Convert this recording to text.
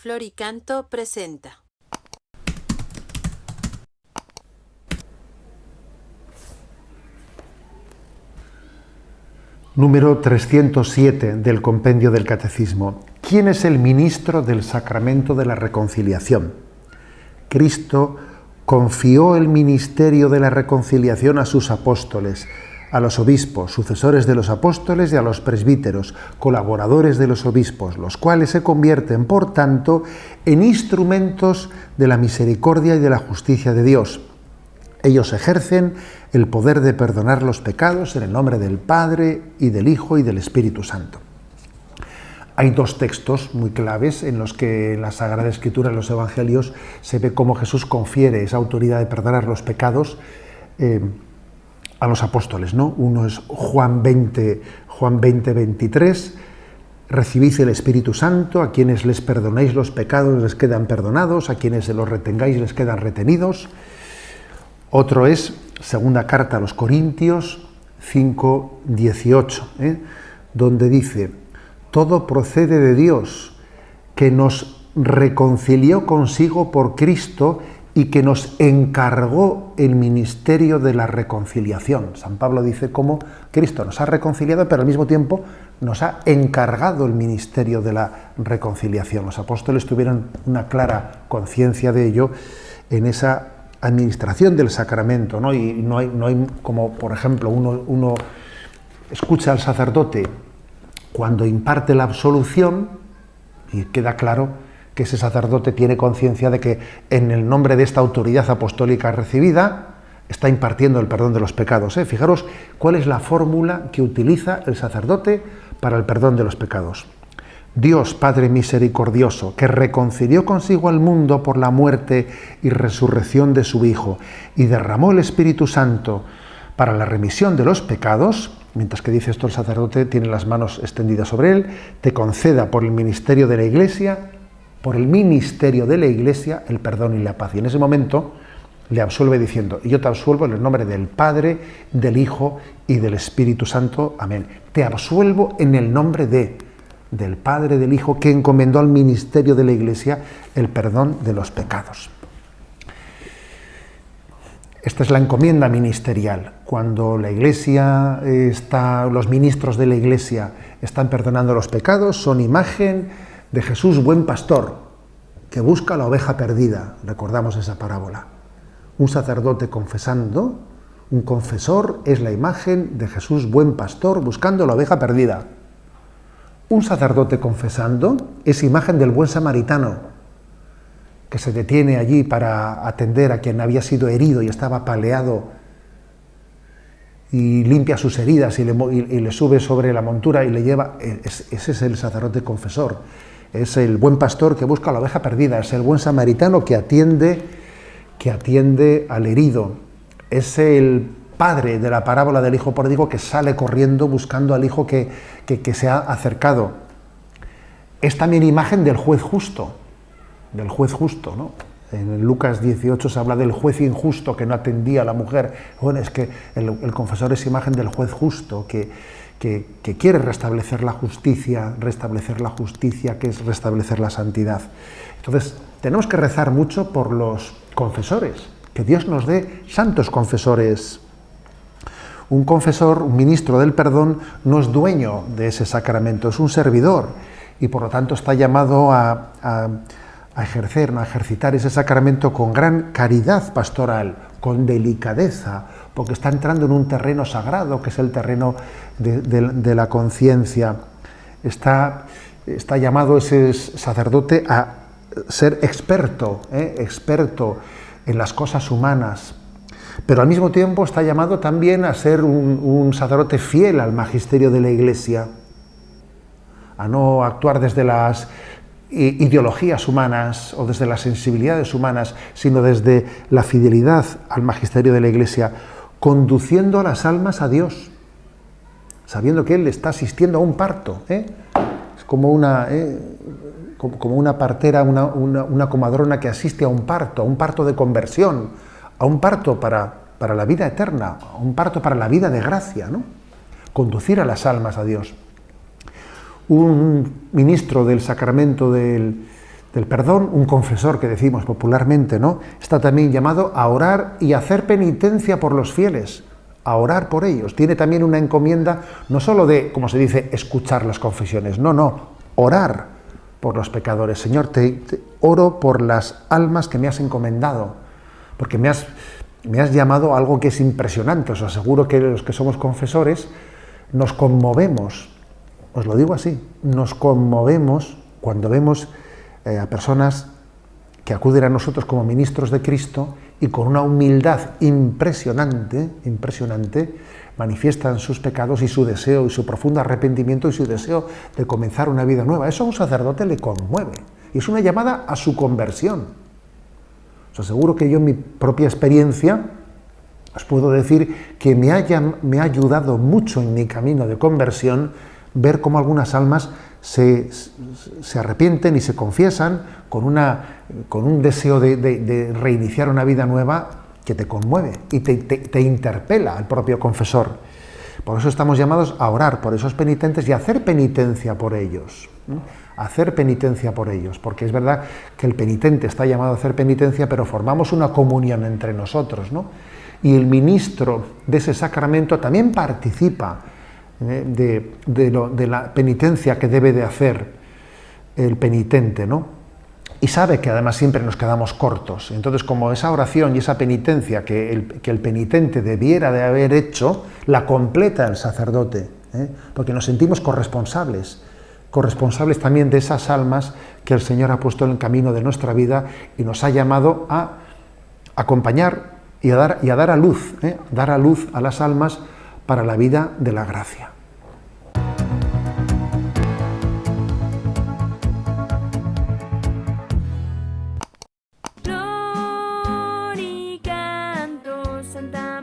Flor y Canto presenta. Número 307 del Compendio del Catecismo. ¿Quién es el ministro del sacramento de la reconciliación? Cristo confió el ministerio de la reconciliación a sus apóstoles, a los obispos, sucesores de los apóstoles, y a los presbíteros, colaboradores de los obispos, los cuales se convierten, por tanto, en instrumentos de la misericordia y de la justicia de Dios. Ellos ejercen el poder de perdonar los pecados en el nombre del Padre y del Hijo y del Espíritu Santo. Hay dos textos muy claves en los que en la Sagrada Escritura, en los Evangelios, se ve cómo Jesús confiere esa autoridad de perdonar los pecados a los apóstoles, ¿no? Uno es Juan 20, 23, recibid el Espíritu Santo, a quienes les perdonéis los pecados les quedan perdonados, a quienes se los retengáis les quedan retenidos. Otro es segunda carta a los Corintios 5, 18, donde dice: todo procede de Dios, que nos reconcilió consigo por Cristo y que nos encargó el ministerio de la reconciliación. San Pablo dice cómo Cristo nos ha reconciliado, pero al mismo tiempo nos ha encargado el ministerio de la reconciliación. Los apóstoles tuvieron una clara conciencia de ello en esa administración del sacramento, ¿no? Y no hay como, por ejemplo, uno escucha al sacerdote cuando imparte la absolución y queda claro que ese sacerdote tiene conciencia de que en el nombre de esta autoridad apostólica recibida está impartiendo el perdón de los pecados. Fijaros cuál es la fórmula que utiliza el sacerdote para el perdón de los pecados. Dios Padre misericordioso, que reconcilió consigo al mundo por la muerte y resurrección de su Hijo y derramó el Espíritu Santo para la remisión de los pecados, mientras que dice esto el sacerdote tiene las manos extendidas sobre él, te conceda por el ministerio de la Iglesia, el perdón y la paz. Y en ese momento le absuelve diciendo: y yo te absuelvo en el nombre del Padre, del Hijo y del Espíritu Santo. Amén. Te absuelvo en el nombre del Padre, del Hijo, que encomendó al ministerio de la Iglesia el perdón de los pecados. Esta es la encomienda ministerial. Cuando la Iglesia los ministros de la Iglesia están perdonando los pecados, son imagen de Jesús buen pastor, que busca la oveja perdida. Recordamos esa parábola. Un sacerdote confesando, un confesor, es la imagen de Jesús buen pastor buscando la oveja perdida. Un sacerdote confesando es imagen del buen samaritano, que se detiene allí para atender a quien había sido herido y estaba apaleado, y limpia sus heridas y le sube sobre la montura y le lleva. Ese es el sacerdote confesor. Es el buen pastor que busca la oveja perdida, es el buen samaritano que atiende al herido. Es el padre de la parábola del hijo pródigo que sale corriendo buscando al hijo que se ha acercado. Es también imagen del juez justo, ¿no? En Lucas 18 se habla del juez injusto que no atendía a la mujer. Bueno, es que el confesor es imagen del juez justo que quiere restablecer la justicia, que es restablecer la santidad. Entonces, tenemos que rezar mucho por los confesores, que Dios nos dé santos confesores. Un confesor, un ministro del perdón, no es dueño de ese sacramento, es un servidor, y por lo tanto está llamado a ejercitar ese sacramento con gran caridad pastoral, con delicadeza, porque está entrando en un terreno sagrado, que es el terreno de la conciencia. Está llamado ese sacerdote a ser experto en las cosas humanas, pero al mismo tiempo está llamado también a ser un sacerdote fiel al magisterio de la Iglesia, a no actuar desde las ideologías humanas o desde las sensibilidades humanas, sino desde la fidelidad al magisterio de la Iglesia, conduciendo a las almas a Dios, sabiendo que Él está asistiendo a un parto. Es como una partera, una comadrona que asiste a un parto de conversión, a un parto para la vida eterna, a un parto para la vida de gracia, ¿no? Conducir a las almas a Dios. Un ministro del sacramento del del perdón, un confesor que decimos popularmente, ¿no? Está también llamado a orar y hacer penitencia por los fieles, a orar por ellos. Tiene también una encomienda, no solo de, como se dice, escuchar las confesiones, no, orar por los pecadores. Señor, te oro por las almas que me has encomendado, porque me has llamado a algo que es impresionante. Os aseguro que los que somos confesores nos conmovemos, os lo digo así, nos conmovemos cuando vemos a personas que acuden a nosotros como ministros de Cristo y con una humildad impresionante, manifiestan sus pecados y su deseo y su profundo arrepentimiento y su deseo de comenzar una vida nueva. Eso a un sacerdote le conmueve y es una llamada a su conversión. Os aseguro que yo en mi propia experiencia os puedo decir que me ha ayudado mucho en mi camino de conversión ver cómo algunas almas se arrepienten y se confiesan con un deseo de reiniciar una vida nueva que te conmueve y te interpela al propio confesor. Por eso estamos llamados a orar por esos penitentes y a hacer penitencia por ellos. Hacer penitencia por ellos, porque es verdad que el penitente está llamado a hacer penitencia, pero formamos una comunión entre nosotros, ¿no? Y el ministro de ese sacramento también participa de la penitencia que debe de hacer el penitente, ¿no? Y sabe que además siempre nos quedamos cortos. Entonces, como esa oración y esa penitencia que el penitente debiera de haber hecho, la completa el sacerdote, porque nos sentimos corresponsables también de esas almas que el Señor ha puesto en el camino de nuestra vida y nos ha llamado a acompañar y a dar a luz a las almas para la vida de la gracia. Flor y canto, Santa